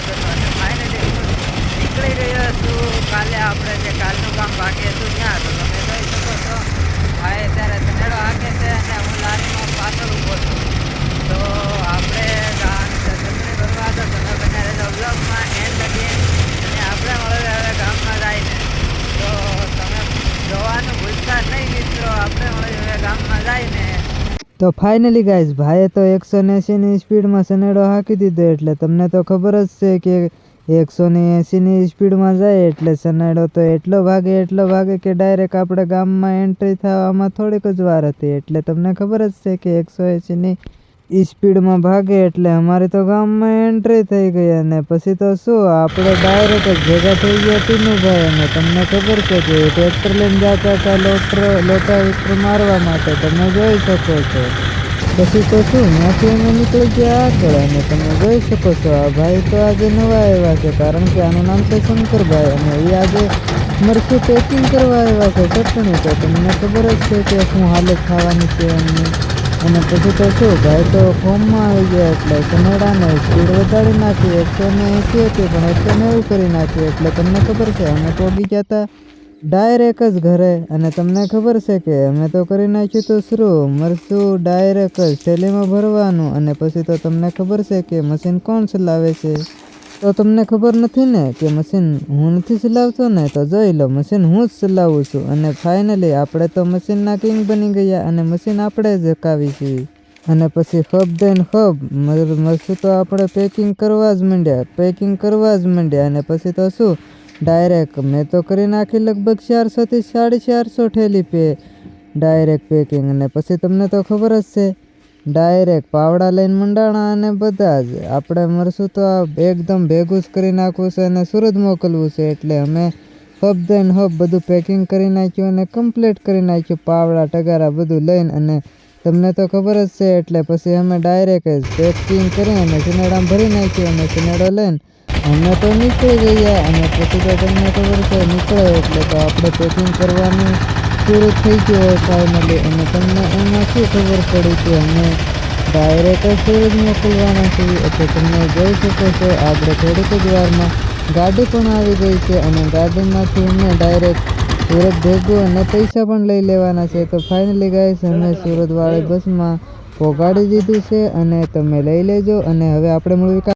બેઠો અને ફાઇનલી નીકળી રહ્યો છું કાલે આપણે જે કાલનું કામ બાકી હતું ત્યાં તો તમે જોઈ શકો છો ભાઈ અત્યારે ધનેડો હાકે છે અને હું લારીમાં પાછળ ઊભો છું. તો આપણે જમણી ભરવા તો તમે બને રહેજો બ્લોગમાં એન્ડ લગી અને આપણે મળે હવે ગામમાં જઈને. તો તમે જોવાનું ભૂલતા નહીં મિત્રો, આપણે મળે હવે ગામમાં જઈને. તો ફાઇનલી ગાઈઝ ભાઈએ તો 180ની સ્પીડમાં સનેડો હાંકી દીધો, એટલે તમને તો ખબર જ છે કે 180ની સ્પીડમાં જાય એટલે સનેડો તો એટલો ભાગે કે ડાયરેક્ટ આપણે ગામમાં એન્ટ્રી થવામાં થોડીક જ વાર હતી. એટલે તમને ખબર જ છે કે 180ની સ્પીડમાં ભાગે એટલે અમારી તો ગામમાં એન્ટ્રી થઈ ગઈ. અને પછી તો શું આપણે ડાયરેક્ટ જ ભેગા થઈ ગયા ટીનુભાઈ, અને તમને ખબર છે કે ટ્રેક્ટર લઈને જતા હતા લોટા વિસ્ત્ર મારવા માટે, તમે જોઈ શકો છો. પછી તો શું ત્યાંથી અમે નીકળી ગયા આગળ, અને તમે જોઈ શકો છો આ ભાઈ તો આજે નવા આવ્યા છે, કારણ કે આનું નામ છે શંકરભાઈ, અને એ આજે મરચું પેકિંગ કરવા આવ્યા છે ચટણી. તો તમને ખબર જ છે કે શું હાલત થવાની છે એમની. અને પછી તો શું ભાઈ તો ફોર્મમાં આવી ગયા એટલે સનેડાને સ્પીડ વધારી નાખી. 180 હતી પણ 190 કરી નાખી. એટલે તમને ખબર છે અમે પહોંચી ગયા હતા ડાયરેક્ટ જ ઘરે. અને તમને ખબર છે કે અમે તો કરી નાખ્યું તો શરૂ મરચું ડાયરેક્ટ જ થેલીમાં ભરવાનું. અને પછી તો તમને ખબર છે કે મશીન કોણ ચલાવે છે? તો તમને ખબર નથી ને કે મશીન હું નથી ચલાવતો ને, તો જોઈ લો મશીન હું જ ચલાવું છું. અને ફાઇનલી આપણે તો મશીનના કિંગ બની ગયા અને મશીન આપણે જ હકાવી છીએ. અને પછી હબ દઈને હબ મરચું તો આપણે પેકિંગ કરવા જ માંડ્યા. અને પછી તો શું ડાયરેક્ટ મેં તો કરી નાખી લગભગ 400થી 450 ઠેલી ડાયરેક્ટ પેકિંગ. અને પછી તમને તો ખબર જ છે ડાયરેક્ટ પાવડા લઈને મંડાણા અને બધા જ આપણે મરશું તો એકદમ ભેગું જ કરી નાખવું છે અને સુરત મોકલવું છે. એટલે અમે હબ દઈને હબ બધું પેકિંગ કરી નાખ્યું અને કમ્પ્લીટ કરી નાખ્યું, પાવડા ટગારા બધું લઈને. અને તમને તો ખબર જ છે એટલે પછી અમે ડાયરેક્ટ જ પેકિંગ કરી અને સનેડામાં ભરી નાખ્યું અને સનેડો લઈને અમે તો નીકળી ગયા. અને પછી તો તમને ખબર છે નીકળે એટલે તો આપણે પેકિંગ કરવાનું પૂરું થઈ ગયું હોય ફાઇનલી. અને તમને એમાં શું ખબર પડી કે અમે ડાયરેક્ટ સુરત મોકલવાના છીએ. એટલે તમે જોઈ શકો છો આપણે થોડીક જ વારમાં ગાડી પણ આવી ગઈ છે અને ગાડીમાંથી અમે ડાયરેક્ટ સુરત ભેગું અને પૈસા પણ લઈ લેવાના છે. તો ફાઇનલી ગાઈસ અમે સુરતવાળી બસમાં પહોંચાડી દીધું છે અને તમે લઈ લેજો. અને હવે આપણે મળવી